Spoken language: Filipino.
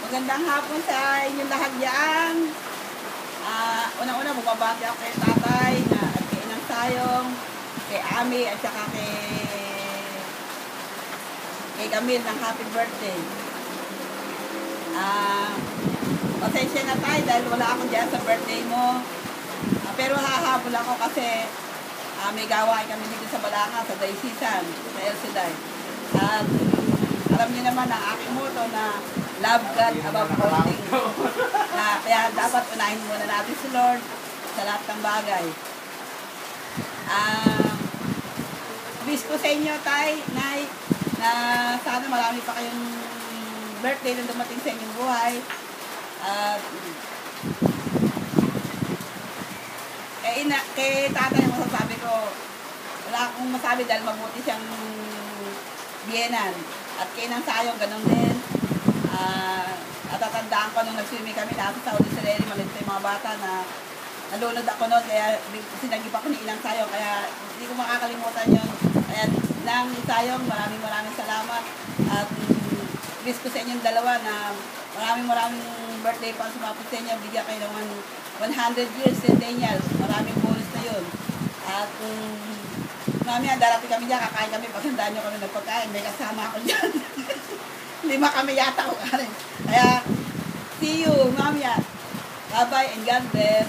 Magandang hapon sa inyong lahat dyan. Unang-una, bumabati ako kay tatay at kay Inang Sayong, kay Ami at saka kay Camille ng happy birthday. Pasensya na tayo dahil wala ako dyan sa birthday mo. Pero hahabol ako kasi may gawain kami dito sa Balanga, sa Daysisan, sa El Siday. At alam niyo naman ang aking motto na love God above all things. Kaya dapat unahin muna natin si Lord sa lahat ng bagay. Wish ko sa inyo, tay, nay, na sana marami pa kayong birthday na dumating sa inyong buhay. Kay tatay, masasabi ko, wala akong masabi dahil mabuti siyang biyenan. At kay Inang Sayong, ganun din. At tatandaan ko nung nag-swimming kami, nasa sa Ulisereri, maliit yung mga bata na nalunod ako noon, kaya sinagip ako ni Inang Sayong, kaya hindi ko makakalimutan yun. Kaya Inang Sayong, maraming salamat. At wish ko sa inyong dalawa na maraming birthday pa sumapit sa inyo, bigyan kayo ng 100 years centennial, maraming bonus na yun. At mamaya darating kami dyan, kakain kami, paghandaan nyo kami ng pagkain, may kasama ako dyan. 5 kami yata ko kanin. Kaya, see you, mamaya. Bye-bye and God bless.